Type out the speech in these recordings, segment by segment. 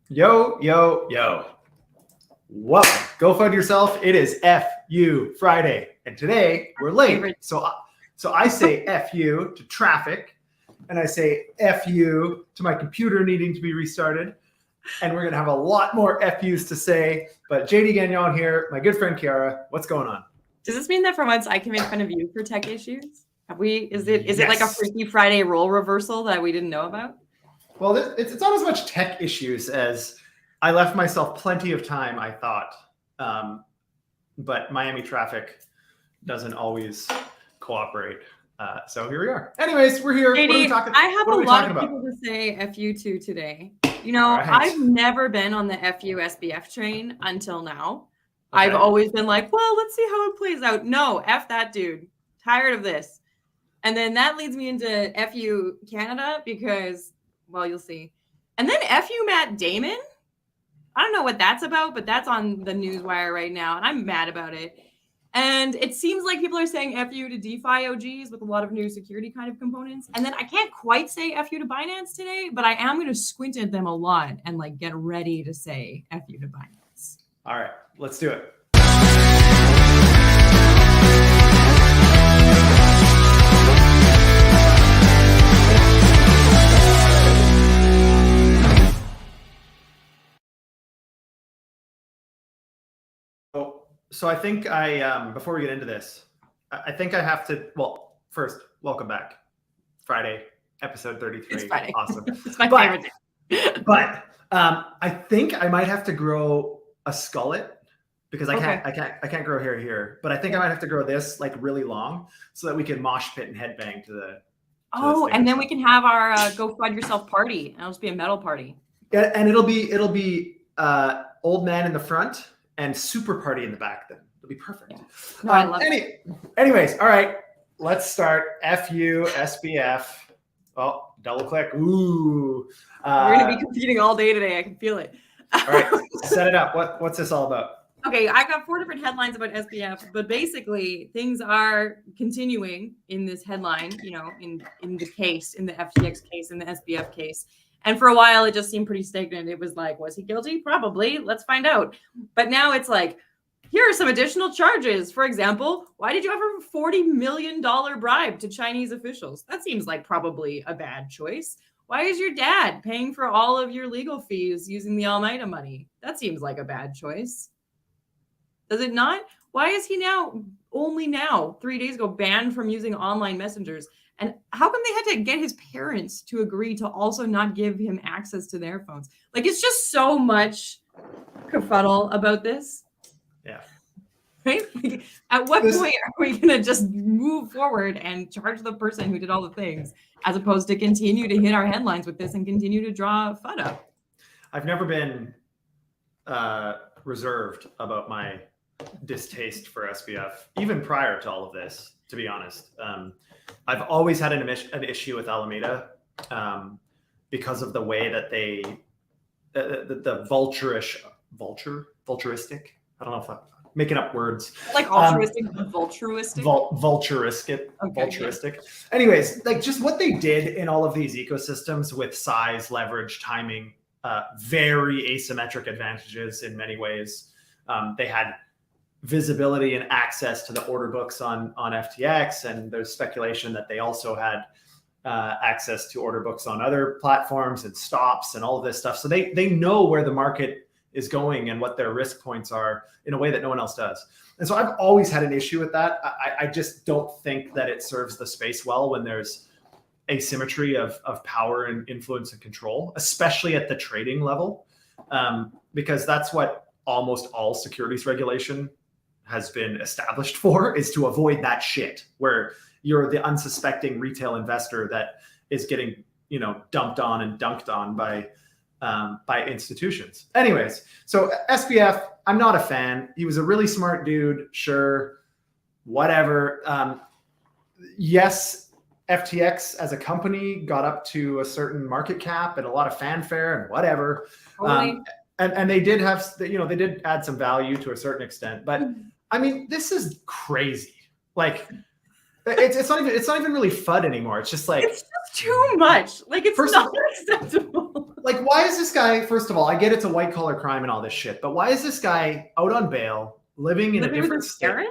Yo, yo, yo. Welcome. Go fund yourself. It is FU Friday. And today we're late. So I say FU to traffic, and I say FU to my computer needing to be restarted. And we're going to have a lot more FUs to say. But JD Gagnon here, my good friend Kiara. What's going on? Does this mean that for once I can make fun of you for tech issues? Is it like a Freaky Friday role reversal that we didn't know about? Well, it's not as much tech issues as I left myself plenty of time, I thought. But Miami traffic doesn't always cooperate. So here we are. Anyways, we're here. JD, what are we talking, I have what a are we lot talking of about? people to say FU to today. You know, Right. I've never been on the FU SBF train until now. Okay. I've always been like, well, let's see how it plays out. No, F that dude. Tired of this. And then that leads me into FU Canada because, well, you'll see. And then FU Matt Damon. I don't know what that's about, but that's on the newswire right now, and I'm mad about it. And it seems like people are saying FU to DeFi OGs with a lot of new security kind of components. And then I can't quite say FU to Binance today, but I am going to squint at them a lot and like get ready to say FU to Binance. All right, let's do it. So I think before we get into this, I think I have to, well, first, welcome back. Friday, episode 33. It's Friday. Awesome. It's my favorite day. But I think I might have to grow a skullet because I can't grow hair here, but I think I might have to grow this like really long so that we can mosh pit and headbang to the. Oh, and then we can have our go find yourself party. It'll just be a metal party. Yeah, and it'll be old man in the front and super party in the back. Then it'll be perfect. Yeah. No, I love it. Anyways, all right, let's start. FU SBF. Oh, double click. Ooh. We're gonna be competing all day today. I can feel it. All right, set it up. What's this all about? Okay, I got 4 different headlines about SBF, but basically things are continuing in this headline, you know, in the case, in the FTX case, in the SBF case. And for a while, it just seemed pretty stagnant. It was like, was he guilty? Probably. Let's find out. But now it's like, here are some additional charges. For example, why did you offer a $40 million bribe to Chinese officials? That seems like probably a bad choice. Why is your dad paying for all of your legal fees using the Almeida money? That seems like a bad choice. Does it not? Why is he only now, 3 days ago, banned from using online messengers? And how come they had to get his parents to agree to also not give him access to their phones? Like, it's just so much kerfuddle about this. Yeah. Right? Like, at what point are we going to just move forward and charge the person who did all the things as opposed to continue to hit our headlines with this and continue to draw FUD up? I've never been reserved about my distaste for SBF, even prior to all of this, to be honest. I've always had an issue with Alameda because of the way that they, the vulturistic, I don't know if I'm making up words. Like altruistic, vulturistic? Vulturistic. Anyways, like just what they did in all of these ecosystems with size, leverage, timing, very asymmetric advantages in many ways. They had visibility and access to the order books on FTX, and there's speculation that they also had access to order books on other platforms and stops and all of this stuff. So they know where the market is going and what their risk points are in a way that no one else does. And so I've always had an issue with that. I just don't think that it serves the space well when there's asymmetry of power and influence and control, especially at the trading level, because that's what almost all securities regulation has been established for, is to avoid that shit where you're the unsuspecting retail investor that is getting, dumped on and dunked on by institutions. Anyways, so SBF, I'm not a fan. He was a really smart dude. Sure. Whatever. Yes, FTX as a company got up to a certain market cap and a lot of fanfare and whatever. And they did have, they did add some value to a certain extent, but I mean, this is crazy. Like it's not even really FUD anymore. It's just like it's just too much. Like it's not acceptable. Like, why is this guy? First of all, I get it's a white collar crime and all this shit, but why is this guy out on bail, living in a different state,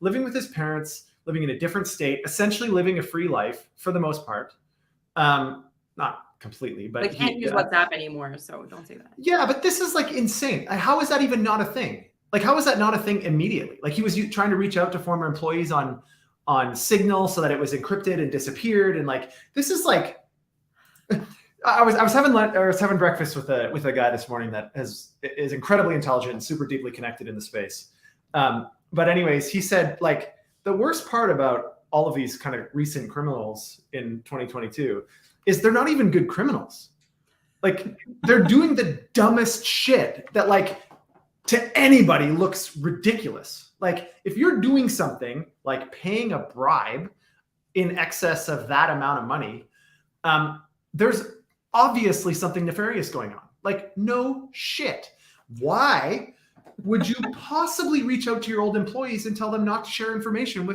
living with his parents, living in a different state, essentially living a free life for the most part? Not completely, but they can't use WhatsApp anymore, so don't say that. Yeah, but this is like insane. How is that even not a thing? Like, how is that not a thing immediately? Like, he was trying to reach out to former employees on Signal so that it was encrypted and disappeared, and like this is like. I was having breakfast with a guy this morning that is incredibly intelligent and super deeply connected in the space. But anyways, he said like the worst part about all of these kind of recent criminals in 2022 is they're not even good criminals. Like they're doing the dumbest shit that like to anybody looks ridiculous. Like if you're doing something like paying a bribe in excess of that amount of money, there's obviously something nefarious going on. Like no shit. Why would you possibly reach out to your old employees and tell them not to share information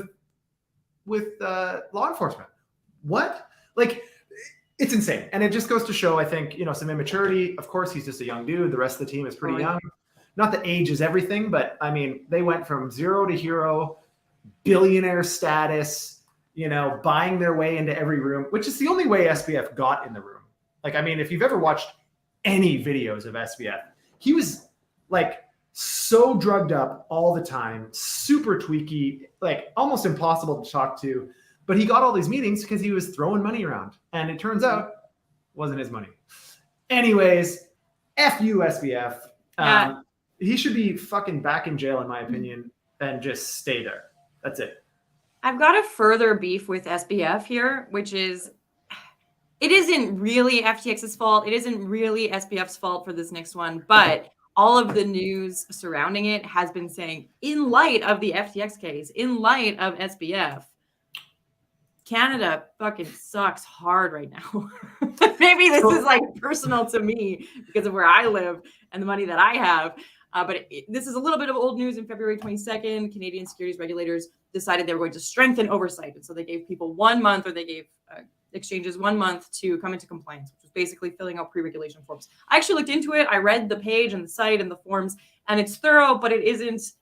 with law enforcement? What? Like it's insane. And it just goes to show, I think, some immaturity. Of course, he's just a young dude. The rest of the team is pretty young. Not that age is everything, but I mean, they went from zero to hero, billionaire status, buying their way into every room, which is the only way SBF got in the room. Like, I mean, if you've ever watched any videos of SBF, he was like so drugged up all the time, super tweaky, like almost impossible to talk to. But he got all these meetings because he was throwing money around. And it turns out it wasn't his money. Anyways, F you, SBF. Yeah. He should be fucking back in jail, in my opinion, and just stay there. That's it. I've got a further beef with SBF here, which is it isn't really FTX's fault. It isn't really SBF's fault for this next one, but all of the news surrounding it has been saying, in light of the FTX case, in light of SBF, Canada fucking sucks hard right now. Maybe this is like personal to me because of where I live and the money that I have. But this is a little bit of old news. In February 22nd, Canadian securities regulators decided they were going to strengthen oversight. And so they gave people 1 month, or they gave exchanges 1 month to come into compliance, which was basically filling out pre-regulation forms. I actually looked into it. I read the page and the site and the forms, and it's thorough, but it's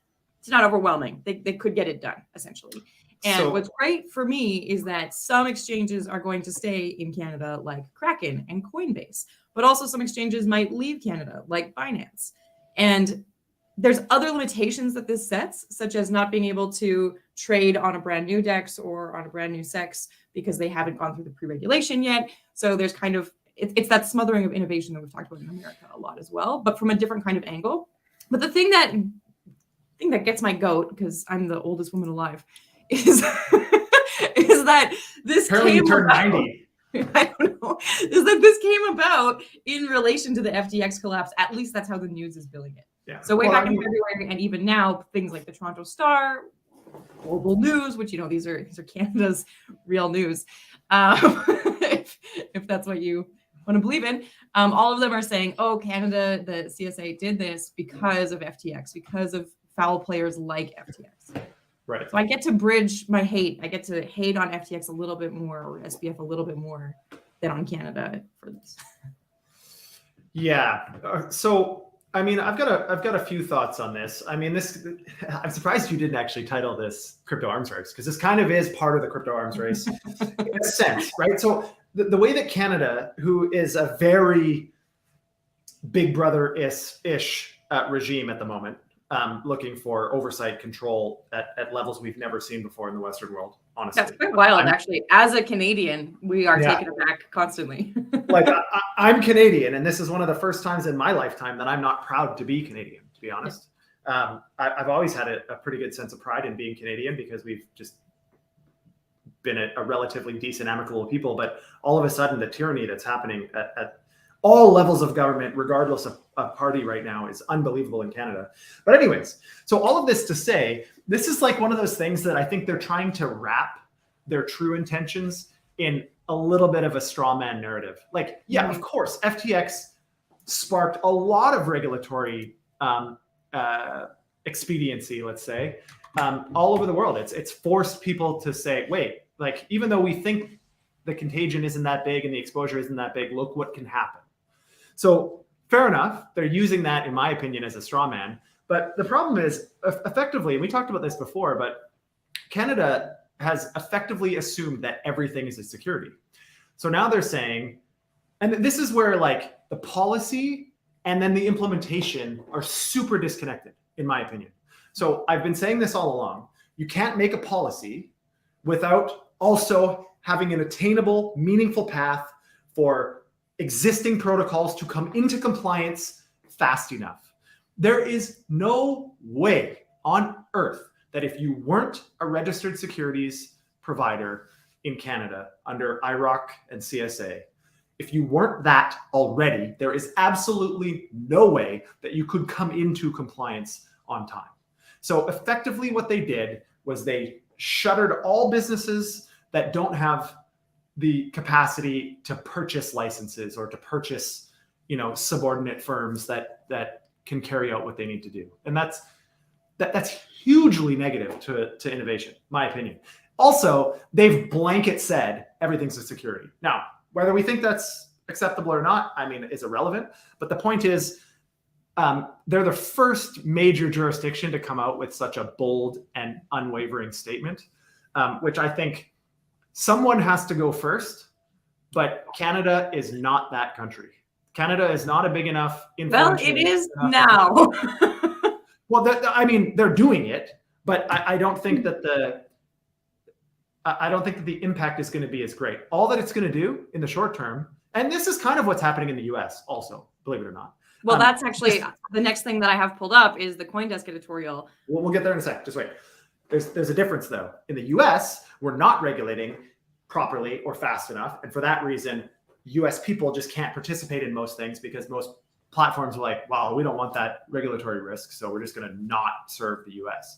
not overwhelming. They could get it done, essentially. And what's great for me is that some exchanges are going to stay in Canada, like Kraken and Coinbase, but also some exchanges might leave Canada, like Binance. And there's other limitations that this sets, such as not being able to trade on a brand new DEX or on a brand new SEX because they haven't gone through the pre-regulation yet. So there's kind of, it's that smothering of innovation that we've talked about in America a lot as well, but from a different kind of angle. But the thing that gets my goat, because I'm the oldest woman alive, is that this apparently you turned 90. I don't know. Is that this came about in relation to the FTX collapse? At least that's how the news is billing it. Yeah. So way back in February, and even now, things like the Toronto Star, Global News, which these are Canada's real news, if that's what you want to believe in, all of them are saying, "Oh, Canada, the CSA did this because of FTX, because of foul players like FTX." Right. So I get to bridge my hate. I get to hate on FTX a little bit more, or SBF a little bit more, than on Canada for this. Yeah. So I mean, I've got a few thoughts on this. I mean, I'm surprised you didn't actually title this crypto arms race, because this kind of is part of the crypto arms race in a sense, right? So the way that Canada, who is a very big brother-ish regime at the moment, looking for oversight control at levels we've never seen before in the Western world, honestly. That's quite wild, actually. As a Canadian, we are taken aback constantly. Like, I'm Canadian, and this is one of the first times in my lifetime that I'm not proud to be Canadian, to be honest. Yeah. I've always had a pretty good sense of pride in being Canadian, because we've just been a relatively decent, amicable people. But all of a sudden, the tyranny that's happening at all levels of government, regardless of party right now, is unbelievable in Canada. But anyways, so all of this to say, this is like one of those things that I think they're trying to wrap their true intentions in a little bit of a straw man narrative. Like, yeah, of course, FTX sparked a lot of regulatory expediency, let's say, all over the world. It's forced people to say, wait, Like, even though we think the contagion isn't that big and the exposure isn't that big, look what can happen. So fair enough. They're using that, in my opinion, as a straw man. But the problem is, effectively, and we talked about this before, but Canada has effectively assumed that everything is a security. So now they're saying, and this is where like the policy and then the implementation are super disconnected, in my opinion. So I've been saying this all along. You can't make a policy without also having an attainable, meaningful path for existing protocols to come into compliance fast enough. There is no way on earth that if you weren't a registered securities provider in Canada under IROC and CSA, if you weren't that already, there is absolutely no way that you could come into compliance on time. So effectively what they did was they shuttered all businesses that don't have the capacity to purchase licenses or to purchase, subordinate firms that can carry out what they need to do. And that's hugely negative to innovation, my opinion. Also, they've blanket said everything's a security. Now, whether we think that's acceptable or not, is irrelevant. But the point is, they're the first major jurisdiction to come out with such a bold and unwavering statement, which I think someone has to go first. But Canada is not that country. Canada is not a big enough. Well, it is now. Well, they're doing it, but I don't think that the impact is going to be as great. All that it's going to do in the short term, and this is kind of what's happening in the US also, believe it or not. Well, that's actually the next thing that I have pulled up is the CoinDesk editorial. We'll get there in a sec. Just wait. There's a difference though. In the US, we're not regulating properly or fast enough, and for that reason, US people just can't participate in most things because most platforms are like, well, we don't want that regulatory risk, so we're just going to not serve the US.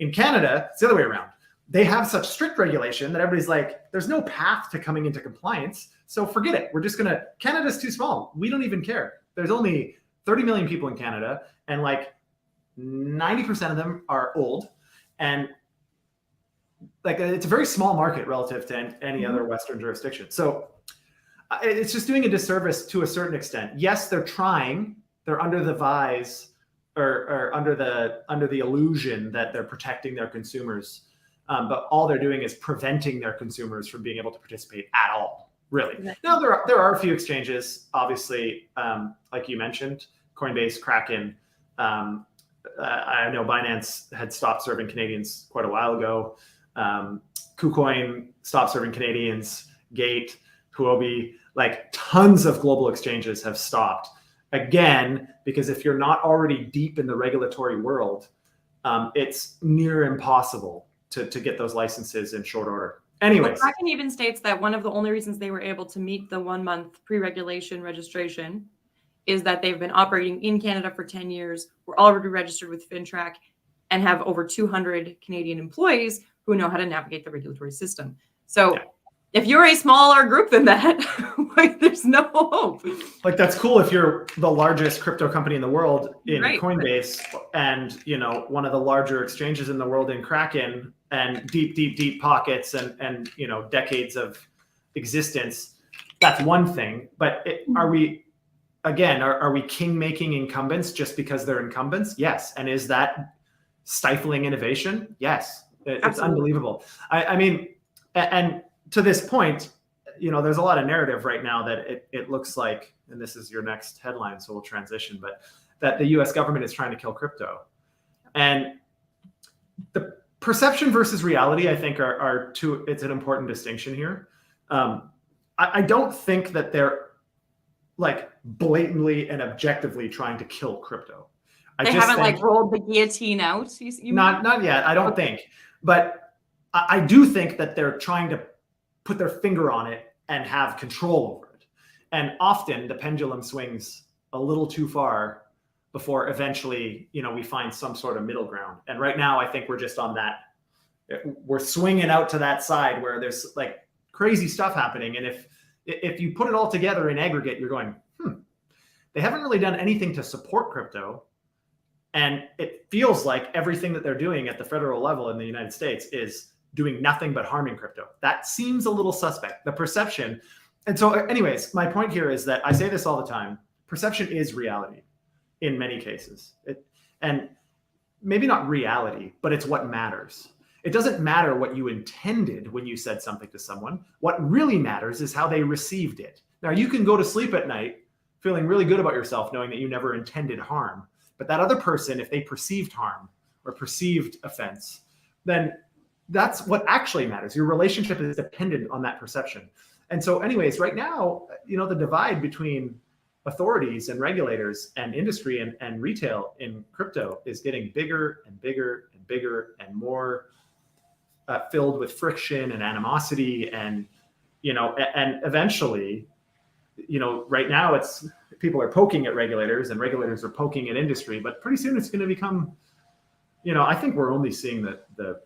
In Canada, it's the other way around. They have such strict regulation that everybody's like, there's no path to coming into compliance, so forget it. We're just going to, Canada's too small. We don't even care. There's only 30 million people in Canada, and like 90% of them are old, and like it's a very small market relative to any other Western jurisdiction. So it's just doing a disservice to a certain extent. Yes, they're trying. They're under the vise or under the illusion that they're protecting their consumers, but all they're doing is preventing their consumers from being able to participate at all. Really. Now there are a few exchanges, obviously, like you mentioned, Coinbase, Kraken. I know Binance had stopped serving Canadians quite a while ago. KuCoin stopped serving Canadians. Gate, Huobi, like tons of global exchanges have stopped. Again, because if you're not already deep in the regulatory world, it's near impossible to get those licenses in short order. Anyways. Well, Kraken even states that one of the only reasons they were able to meet the 1 month pre-regulation registration is that they've been operating in Canada for 10 years, were already registered with FinTrack, and have over 200 Canadian employees who know how to navigate the regulatory system. So if you're a smaller group than that, like, there's no hope. Like, that's cool if you're the largest crypto company in the world in Coinbase and, one of the larger exchanges in the world in Kraken and deep pockets and decades of existence. That's one thing. But are we king-making incumbents just because they're incumbents? Yes. And is that stifling innovation? Yes. It's unbelievable. And to this point, there's a lot of narrative right now that it looks like, and this is your next headline, so we'll transition, but that the US government is trying to kill crypto. And the perception versus reality, I think, are two, it's an important distinction here. I don't think that they're like blatantly and objectively trying to kill crypto. They haven't rolled the guillotine out? Not yet, I don't think. But I do think that they're trying to put their finger on it and have control over it. And often the pendulum swings a little too far before eventually, we find some sort of middle ground. And right now, I think we're just on that. We're swinging out to that side where there's like crazy stuff happening. And if you put it all together in aggregate, you're going, they haven't really done anything to support crypto. And it feels like everything that they're doing at the federal level in the United States is doing nothing but harming crypto. That seems a little suspect, the perception. And so anyways, my point here is that I say this all the time. Perception is reality in many cases. And maybe not reality, but it's what matters. It doesn't matter what you intended when you said something to someone. What really matters is how they received it. Now, you can go to sleep at night feeling really good about yourself, knowing that you never intended harm. But that other person, if they perceived harm or perceived offense, then that's what actually matters. Your relationship is dependent on that perception. And so anyways, right now, the divide between authorities and regulators and industry and retail in crypto is getting bigger and bigger and bigger and more filled with friction and animosity. And eventually, right now it's people are poking at regulators and regulators are poking at industry, but pretty soon it's going to become, I think we're only seeing the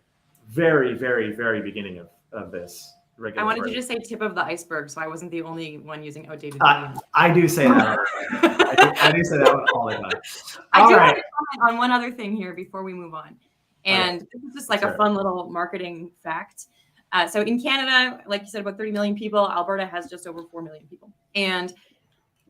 very, very, very beginning of this. I wanted to just say tip of the iceberg, so I wasn't the only one using outdated. I do say that. I do say that one all the time. I do want to comment on one other thing here before we move on, and this is just like a fun little marketing fact. So in Canada, like you said, about 30 million people. Alberta has just over 4 million people, and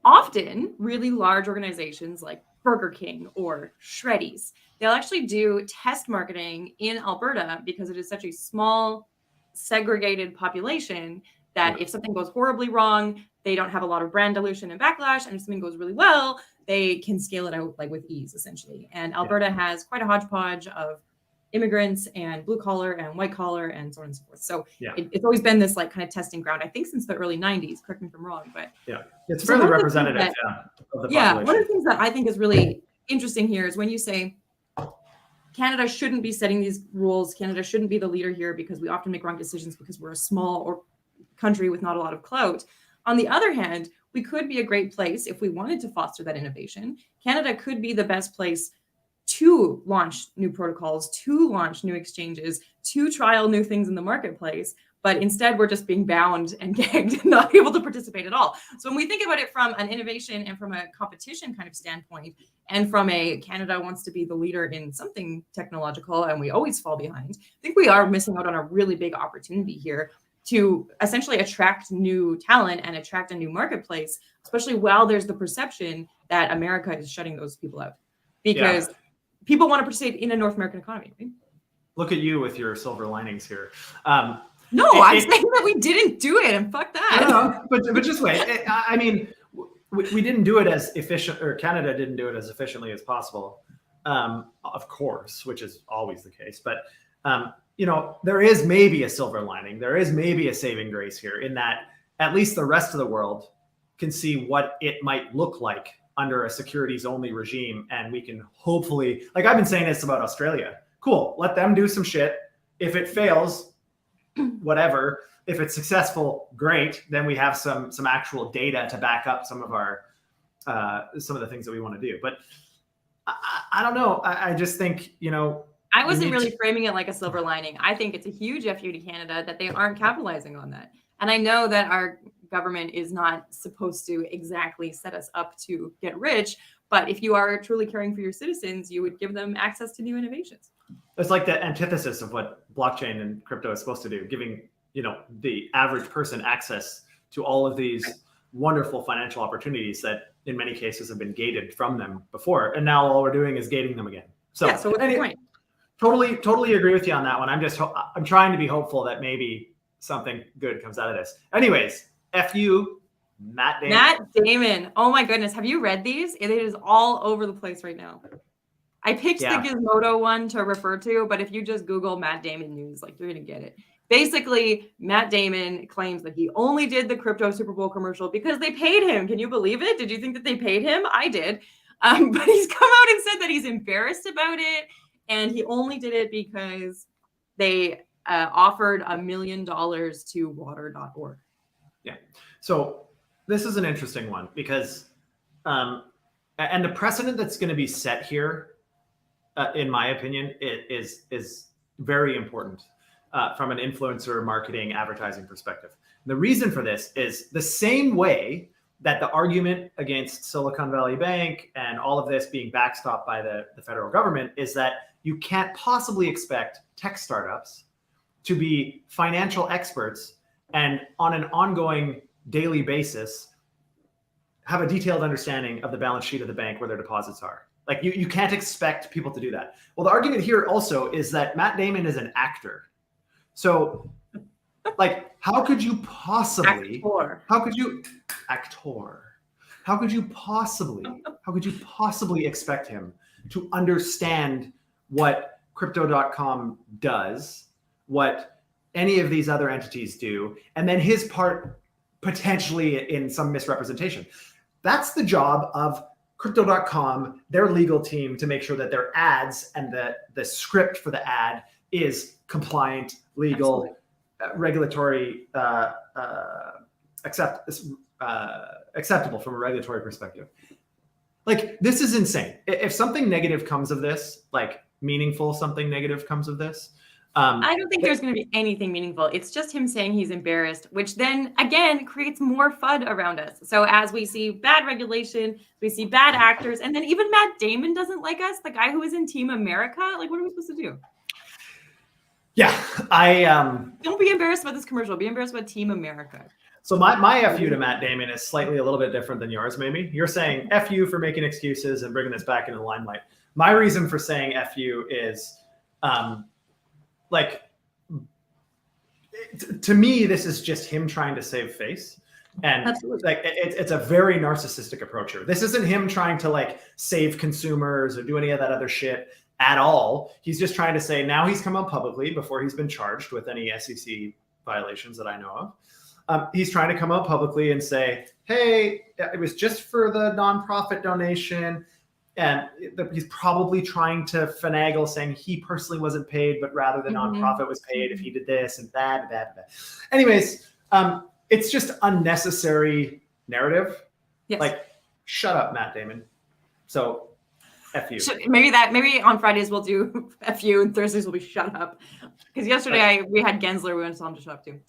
often really large organizations like Burger King or Shreddies, they'll actually do test marketing in Alberta because it is such a small, segregated population that if something goes horribly wrong, they don't have a lot of brand dilution and backlash. And if something goes really well, they can scale it out like with ease, essentially. And Alberta has quite a hodgepodge of immigrants and blue collar and white collar and so on and so forth. So it's always been this like kind of testing ground, I think, since the early 90s. Correct me if I'm wrong, but it's fairly representative of the population. One of the things that I think is really interesting here is when you say Canada shouldn't be setting these rules. Canada shouldn't be the leader here because we often make wrong decisions because we're a small country with not a lot of clout. On the other hand, we could be a great place if we wanted to foster that innovation. Canada could be the best place to launch new protocols, to launch new exchanges, to trial new things in the marketplace. But instead, we're just being bound and gagged and not able to participate at all. So when we think about it from an innovation and from a competition kind of standpoint, and from a Canada wants to be the leader in something technological and we always fall behind, I think we are missing out on a really big opportunity here to essentially attract new talent and attract a new marketplace, especially while there's the perception that America is shutting those people out. Because people want to participate in a North American economy. Right? Look at you with your silver linings here. No, I'm saying that we didn't do it, and fuck that. No, but just wait. I mean, we didn't do it as efficient, or Canada didn't do it as efficiently as possible, of course, which is always the case. But there is maybe a silver lining. There is maybe a saving grace here in that at least the rest of the world can see what it might look like under a securities-only regime, and we can hopefully, like I've been saying this about Australia. Cool, let them do some shit. If it fails, whatever. If it's successful, great. Then we have some actual data to back up some of the things that we want to do. But I don't know. I just think, I wasn't really framing it like a silver lining. I think it's a huge FU to Canada that they aren't capitalizing on that. And I know that our government is not supposed to exactly set us up to get rich, but if you are truly caring for your citizens, you would give them access to new innovations. It's like the antithesis of what blockchain and crypto is supposed to do, giving the average person access to all of these wonderful financial opportunities that in many cases have been gated from them before, and now all we're doing is gating them again. So what's the point? Totally agree with you on that one. I'm trying to be hopeful that maybe something good comes out of this. Anyways, FU Matt Damon. Matt Damon. Oh my goodness, have you read these? It is all over the place right now. I picked the Gizmodo one to refer to, but if you just Google Matt Damon news, like you're gonna get it. Basically, Matt Damon claims that he only did the crypto Super Bowl commercial because they paid him. Can you believe it? Did you think that they paid him? I did. But he's come out and said that he's embarrassed about it, and he only did it because they offered $1 million to water.org. Yeah. So this is an interesting one because, and the precedent that's going to be set here, in my opinion, is very important from an influencer marketing advertising perspective. The reason for this is the same way that the argument against Silicon Valley Bank and all of this being backstopped by the federal government is that you can't possibly expect tech startups to be financial experts and on an ongoing daily basis have a detailed understanding of the balance sheet of the bank where their deposits are. Like you can't expect people to do that. Well, the argument here also is that Matt Damon is an actor. So like, how could you possibly expect him to understand what crypto.com does, what any of these other entities do, and then his part potentially in some misrepresentation? That's the job of crypto.com, their legal team, to make sure that their ads and the script for the ad is compliant, legal, regulatory, acceptable from a regulatory perspective. Like, this is insane. If something negative comes of this, like meaningful something negative comes of this, I don't think there's going to be anything meaningful. It's just him saying he's embarrassed, which then again creates more FUD around us. So as we see bad regulation, we see bad actors, and then even Matt Damon doesn't like us, the guy who is in Team America. Like, what are we supposed to do? Yeah, don't be embarrassed about this commercial. Be embarrassed about Team America. So my FU to Matt Damon is slightly a little bit different than yours. Maybe you're saying FU for making excuses and bringing this back into the limelight. My reason for saying FU is, like, to me, this is just him trying to save face. And like, it's a very narcissistic approach here. This isn't him trying to like save consumers or do any of that other shit at all. He's just trying to say, now he's come out publicly before he's been charged with any SEC violations that I know of. He's trying to come out publicly and say, hey, it was just for the nonprofit donation. And he's probably trying to finagle, saying he personally wasn't paid, but rather the nonprofit was paid if he did this and that. Anyways, it's just unnecessary narrative. Yes. Like, shut up, Matt Damon. So, FU. Maybe on Fridays we'll do FU and Thursdays will be shut up. Because yesterday we had Gensler, we went to tell him to shut up too.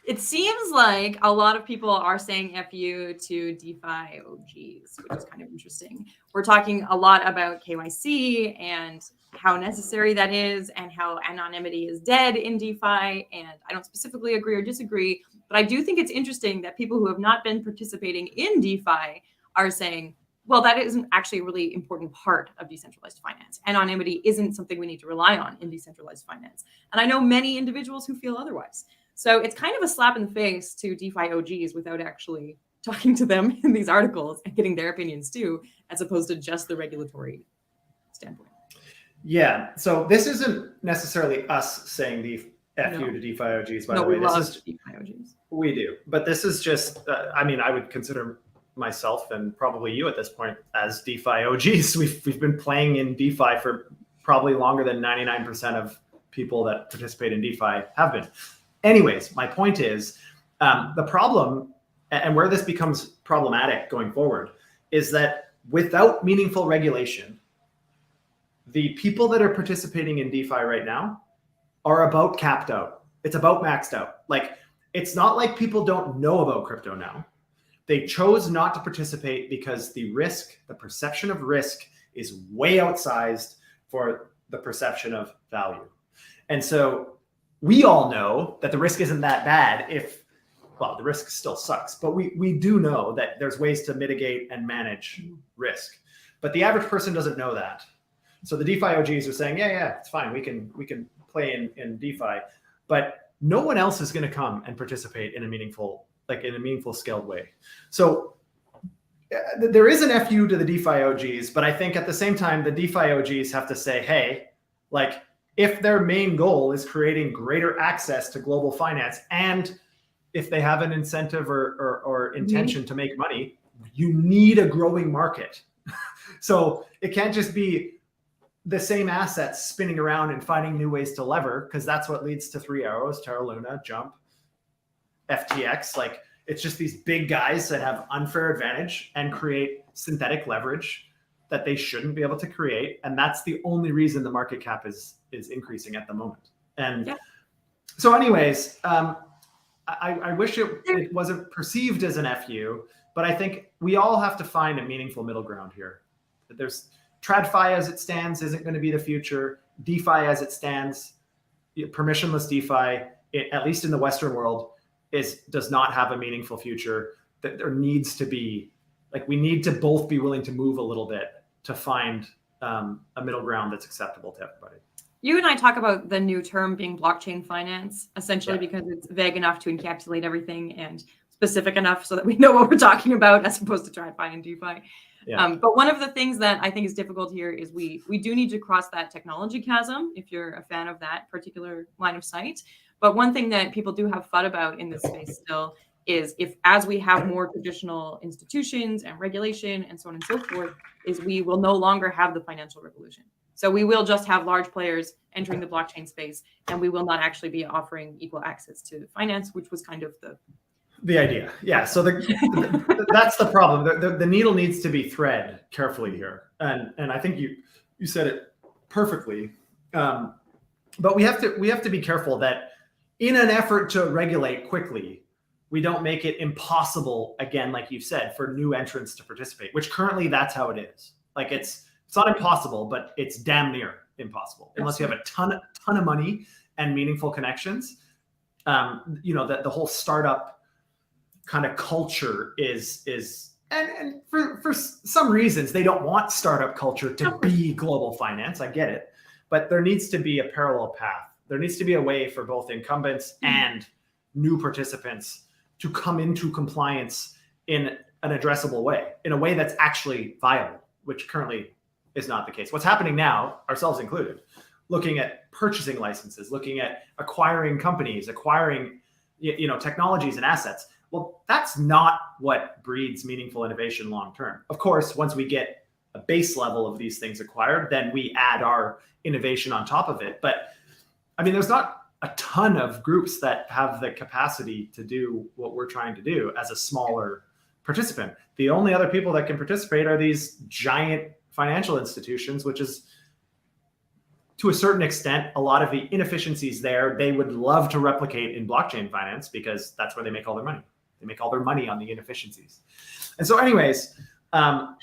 It seems like a lot of people are saying FU to DeFi OGs, which is kind of interesting. We're talking a lot about KYC and how necessary that is and how anonymity is dead in DeFi. And I don't specifically agree or disagree, but I do think it's interesting that people who have not been participating in DeFi are saying, well, that isn't actually a really important part of decentralized finance. Anonymity isn't something we need to rely on in decentralized finance. And I know many individuals who feel otherwise. So it's kind of a slap in the face to DeFi OGs without actually talking to them in these articles and getting their opinions too, as opposed to just the regulatory standpoint. Yeah. So this isn't necessarily us saying the FU to DeFi OGs, by the way. This is DeFi OGs. We do. But this is just, I mean, I would consider myself and probably you at this point as DeFi OGs. We've been playing in DeFi for probably longer than 99% of people that participate in DeFi have been. Anyways, my point is the problem, and where this becomes problematic going forward, is that without meaningful regulation, the people that are participating in DeFi right now are about capped out. It's about maxed out. Like, it's not like people don't know about crypto now. They chose not to participate because the perception of risk is way outsized for the perception of value. And so we all know that the risk isn't that bad the risk still sucks, but we do know that there's ways to mitigate and manage risk. But the average person doesn't know that. So the DeFi OGs are saying, yeah, it's fine. We can play in DeFi, but no one else is going to come and participate in a meaningful scaled way. So there is an FU to the DeFi OGs, but I think at the same time, the DeFi OGs have to say, hey, like, if their main goal is creating greater access to global finance, and if they have an incentive or intention to make money, you need a growing market. So it can't just be the same assets spinning around and finding new ways to lever, because that's what leads to Three Arrows, Terra Luna, Jump, FTX. Like, it's just these big guys that have unfair advantage and create synthetic leverage that they shouldn't be able to create. And that's the only reason the market cap is increasing at the moment. And so anyways, I wish it wasn't perceived as an FU, but I think we all have to find a meaningful middle ground here. There's TradFi as it stands isn't going to be the future. DeFi as it stands permissionless DeFi, at least in the Western world, does not have a meaningful future. That there needs to be, like, we need to both be willing to move a little bit to find a middle ground that's acceptable to everybody. You and I talk about the new term being blockchain finance, essentially because it's vague enough to encapsulate everything and specific enough so that we know what we're talking about, as opposed to TradFi and DeFi. Yeah. But one of the things that I think is difficult here is we do need to cross that technology chasm if you're a fan of that particular line of sight. But one thing that people do have FUD about in this space still is as we have more traditional institutions and regulation and so on and so forth, is we will no longer have the financial revolution. So we will just have large players entering the blockchain space, and we will not actually be offering equal access to finance, which was kind of the idea. Yeah. So that's the problem. The needle needs to be thread carefully here. And I think you said it perfectly. But we have to be careful that in an effort to regulate quickly, we don't make it impossible, again, like you said, for new entrants to participate, which currently that's how it is. Like it's not impossible, but it's damn near impossible unless you have a ton of money and meaningful connections. The whole startup kind of culture is and for some reasons they don't want startup culture to be global finance. I get it, but there needs to be a parallel path. There needs to be a way for both incumbents and new participants to come into compliance in an addressable way, in a way that's actually viable, which currently is not the case. What's happening now, ourselves included, looking at purchasing licenses, looking at acquiring companies, acquiring technologies and assets. Well, that's not what breeds meaningful innovation long term. Of course, once we get a base level of these things acquired, then we add our innovation on top of it. But I mean, there's not a ton of groups that have the capacity to do what we're trying to do as a smaller participant. The only other people that can participate are these giant financial institutions, which is, to a certain extent, a lot of the inefficiencies there, they would love to replicate in blockchain finance because that's where they make all their money. They make all their money on the inefficiencies. And so anyways, I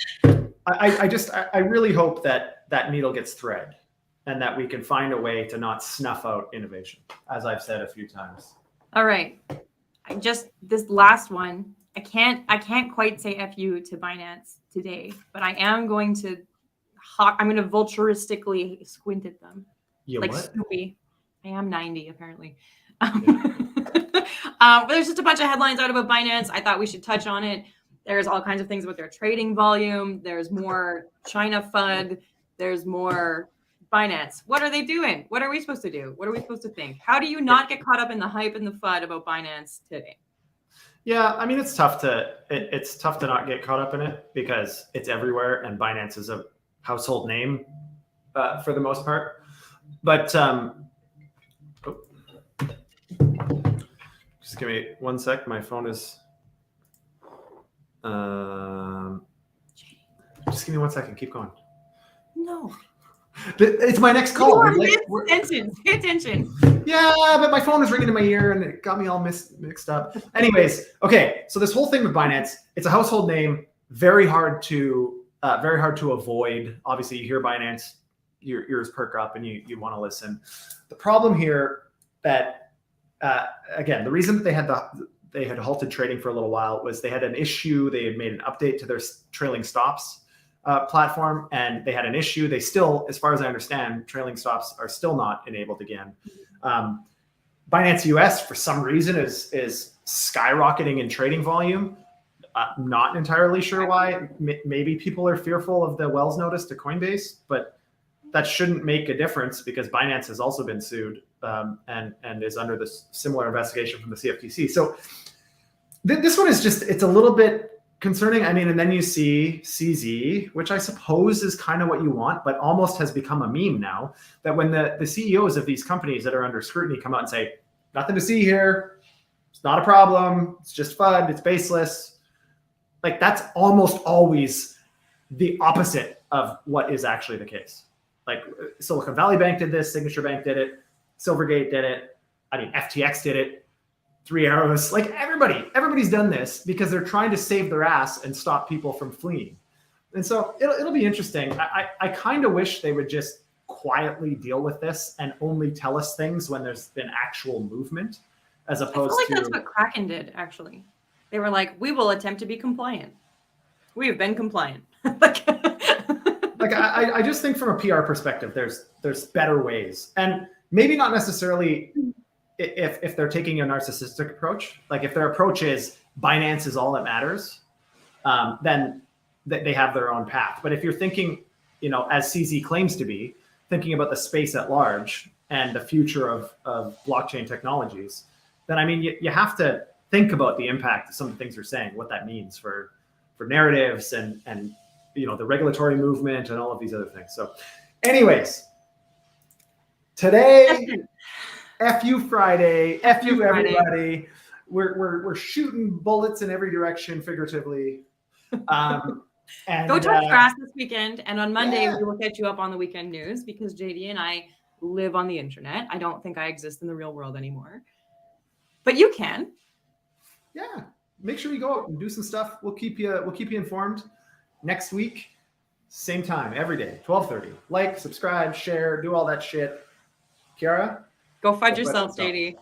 really hope that needle gets thread and that we can find a way to not snuff out innovation, as I've said a few times. All right. This last one, I can't quite say FU to Binance today, but I am going to vulturistically squint at them. Like what? Snoopy. I am 90 apparently. But there's just a bunch of headlines out about Binance. I thought we should touch on it. There's all kinds of things about their trading volume. There's more China FUD. There's more Binance. What are they doing? What are we supposed to do? What are we supposed to think? How do you not get caught up in the hype and the FUD about Binance today? Yeah, I mean, it's tough to not get caught up in it because it's everywhere, and Binance is a household name for the most part. But just give me 1 sec. My phone is. Just give me 1 second. Keep going. No. It's my next call. Pay attention. Yeah, but my phone is ringing in my ear and it got me all mixed up. Anyways, okay. So this whole thing with Binance, it's a household name, very hard to avoid. Obviously, you hear Binance, your ears perk up and you want to listen. The problem here that again, the reason that they had halted trading for a little while was they had an issue. They had made an update to their trailing stops platform, and they had an issue. They still, as far as I understand, trailing stops are still not enabled again. Binance US, for some reason, is skyrocketing in trading volume. Not entirely sure why. Maybe people are fearful of the Wells notice to Coinbase, but that shouldn't make a difference because Binance has also been sued and is under this similar investigation from the CFTC. So this one is it's a little bit concerning. I mean, and then you see CZ, which I suppose is kind of what you want, but almost has become a meme now, that when the CEOs of these companies that are under scrutiny come out and say, nothing to see here, it's not a problem, it's just FUD, it's baseless. Like that's almost always the opposite of what is actually the case. Like Silicon Valley Bank did this, Signature Bank did it, Silvergate did it. I mean, FTX did it. 3 Arrows, like everybody's done this because they're trying to save their ass and stop people from fleeing. And so it'll be interesting. I kind of wish they would just quietly deal with this and only tell us things when there's been actual movement, as I opposed feel like to that's what Kraken did, actually. They were like, we will attempt to be compliant. We have been compliant. Like, like I just think from a PR perspective, there's better ways, and maybe not necessarily if they're taking a narcissistic approach. Like if their approach is Binance is all that matters, then they have their own path. But if you're thinking, you know, as CZ claims to be, thinking about the space at large and the future of blockchain technologies, then I mean, you have to think about the impact of some of the things you're saying, what that means for narratives and you know, the regulatory movement and all of these other things. So anyways, today, FU Friday, FU everybody. We're shooting bullets in every direction, figuratively. And go touch grass this weekend, and on Monday yeah. we will catch you up on the weekend news, because JD and I live on the internet. I don't think I exist in the real world anymore, but you can. Yeah, make sure you go out and do some stuff. We'll keep you informed. Next week, same time, every day, 12:30. Like, subscribe, share, do all that shit. Kiara, Go fudge yourself, JD.